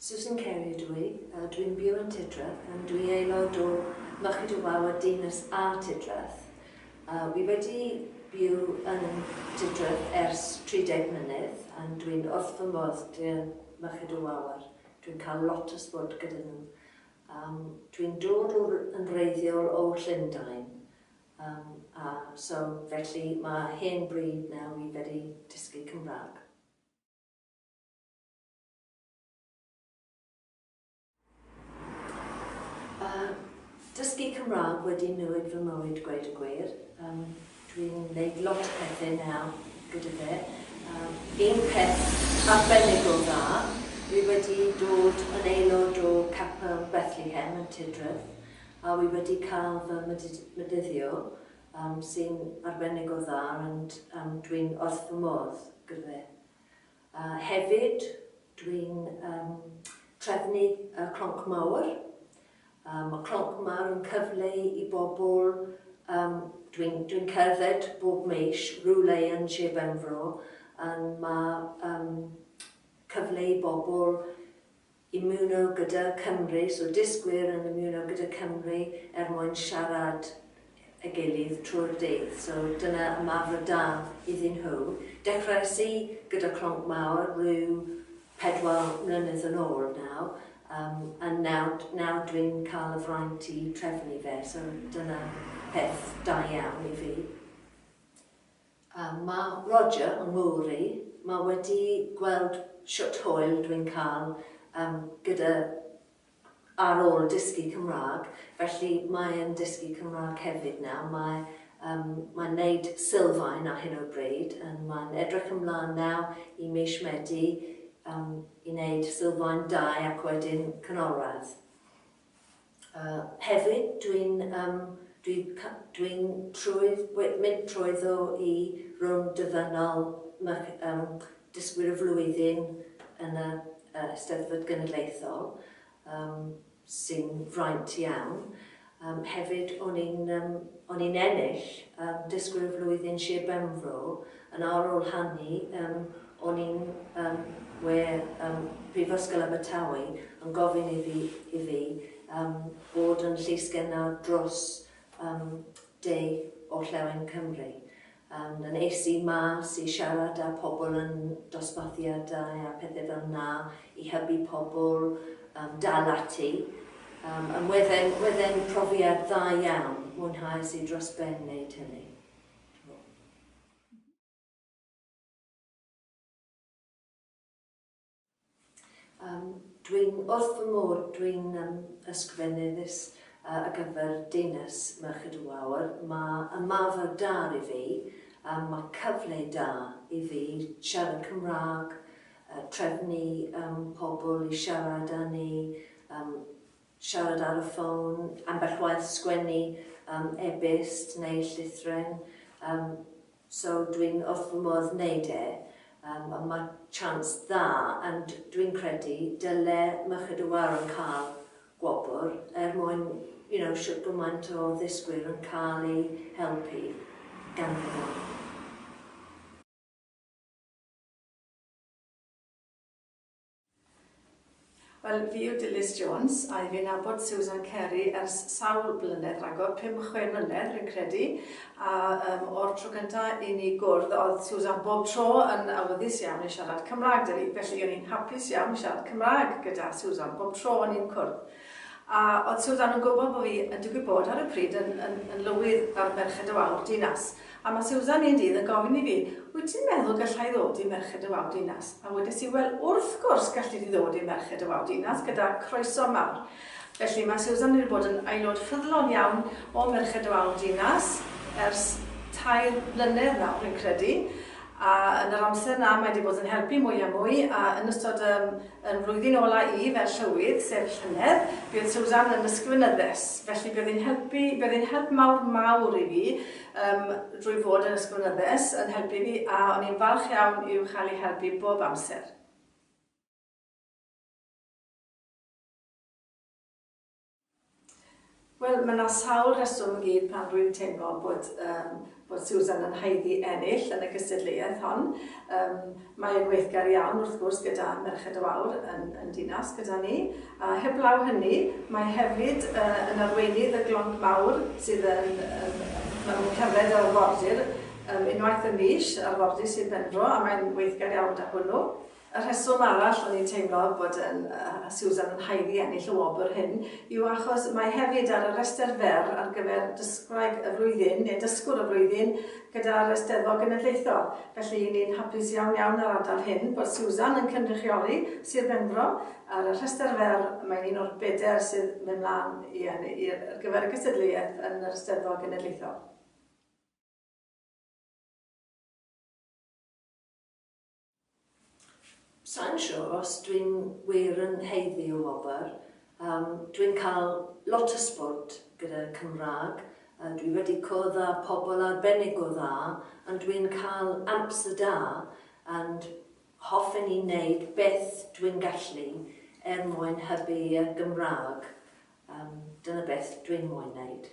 Susan Carey ydw i, dwi'n byw yn Tidreth, dwi'n aelod o Mychyd y Wawr Dinas a Tidreth. Wi wedi byw yn Tidreth ers 30 mlynedd, a dwi'n wrth fy modd gyda Mychyd y Wawr. Dwi'n cael lot o sbwrt gyda nhw. Dwi'n dod yn reiddiol o Llundain, so felly mae hen bryd nawr i wedi dysgu Cymraeg. Dysgu Cymraeg wedi newid fy mywyd gweud y gwir. Dwi'n gwneud lot o pethau nawr gyda fe. Un peth arbennig o dda, dwi wedi dod yn aelod o Capel Bethlehem yn Tidreth, a wi wedi cael fy medyddio sy'n arbennig o dda, and dwi'n wrth fy modd gyda fe. Hefyd, dwi'n trefnu y clonc mawr. Mae clonc mawr yn cyfle i bobl, dwi'n cerdded bob mis rhywle yn Sir Benfro, a mae cyfle i bobl immuno gyda Cymru, so dysgwyr yn immuno gyda Cymru mwyn siarad y gilydd trwy'r dydd. So dyna ymarfer da iddyn nhw. Dechreuais i gyda clonc mawr rhyw 4 mlynedd yn ôl nawr. A nawr dwi'n cael y fraint i trefnu fe, so dyna peth da iawn i fi. Mae Roger yn Wawr, mae wedi gweld siwt hwyl dwi'n cael gyda ar ôl dysgu Cymraeg, felly mae'n dysgu Cymraeg hefyd nawr. Mae'n neud sylfaen ar hyn o bryd, a mae'n edrych ymlaen nawr i mis Medi i wneud sylfaen 2 ac wedyn canolradd. Hefyd, dwi'n mynd trwyddo i rwng dyfynol dysgwyr y flwyddyn yn y Eisteddfod Genedlaethol, sy'n fraint iawn. Hefyd, o'n i'n ennill dysgwyr y flwyddyn Sir Benfro, yn ar ôl hynny, o'n i'n Prifysgol Abertawe yn gofyn i fi bod yn llysgenna dros 10 orllewin Cymru. Nes i mas i siarad â pobl yn dosbarthiadau a pethau fel yna i hybu pobl dal ati. Wedyn profiad dda iawn, mwynhauais i dros ben wneud hynny. Wrth fy modd, dwi'n ysgrifennydd ar gyfer Dinas Mychyd y Wawr. Mae ymarfer da i fi, mae cyfle da i fi siarad Cymraeg, trefnu pobl i siarad â ni, siarad ar y ffôn, ambell waith sgwennu e-byst neu llythren. So dwi'n wrth fy modd wneud e. Mae chance dda, a dwi'n credu dyle Mychyd y Wawr yn cael Gwobrau mwyn siwt gymaint o ddysgwyr yn cael ei helpu gan hynny. Wel, fi yw Dilys Jones, a fi'n nabod Susan Carey ers sawl blynedd rhagor, 5-6 mlynedd fi'n credu. A o'r tro gyntaf i ni gwrdd, oedd Susan bob tro yn awyddus iawn i siarad Cymraeg dy fi. Felly o'n i'n hapus iawn i siarad Cymraeg gyda Susan, bob tro o'n i'n cwrdd. A oedd Susan yn gwybod bod fi yn digwydd bod ar y pryd yn lywydd ar Merched y Wawr Dinas. A mae Susan un dydd yn gofyn i fi, wyt ti'n meddwl gallai ddod i Merched y Wawr Dinas? A wedes i, wel, wrth gwrs gallu di ddod i Merched y Wawr Dinas gyda croeso mawr. Felly mae Susan wedi bod yn aelod ffyddlon iawn o Merched y Wawr Dinas ers 2 blynedd nawr, fi'n credu. A yn yr amser yna, mae wedi bod yn helpu mwy a mwy, a yn ystod yn flwyddyn ola i fel llywydd, sef llynedd, bydd Susan yn ysgrifenyddes. Felly bydd hi'n help mawr i fi drwy fod yn ysgrifenyddes, yn helpu fi, a o'n i'n falch iawn i'w cael ei helpu bob amser. Wel, mae yna sawl reswm i gyd pan rwy'n teimlo bod bod Susan yn haeddu ennill yn y gystadleuaeth hon. Mae'n weithgar iawn wrth gwrs gyda Merched y Wawr yn dinas gyda ni. A heblaw hynny, mae hefyd yn arweinydd y glonc mawr sydd yn cerdded ar arfordir unwaith y mis, arfordir sydd Benfro, a mae'n weithgar iawn da hwnnw. Y rheswm arall o'n i'n teimlo bod Susan yn haeddu ennill y Wawr hyn yw achos mae hefyd ar y rester fer ar gyfer dysgwraig y flwyddyn, neu dysgwr y flwyddyn, gyda'r Eisteddfod Genedlaethol. Felly ni'n hapus iawn ar ardal hyn bod Susan yn cynrychioli Sir Benfro ar y rhester fer. Mae'n un o'r 4 sydd mynd mlaen ar gyfer y gystadleuaeth yn yr Eisteddfod Genedlaethol. Sa'n siŵr os dwi'n wir yn heiddi o Wawr. Dwi'n cael lot o sbwrt gyda Cymraeg. Dwi wedi cwrdd â pobl arbennig o dda, ond dwi'n cael amser da, and hoffen i wneud beth dwi'n gallu mwyn hybu y Gymraeg. Dyna beth dwi'n mwyn wneud.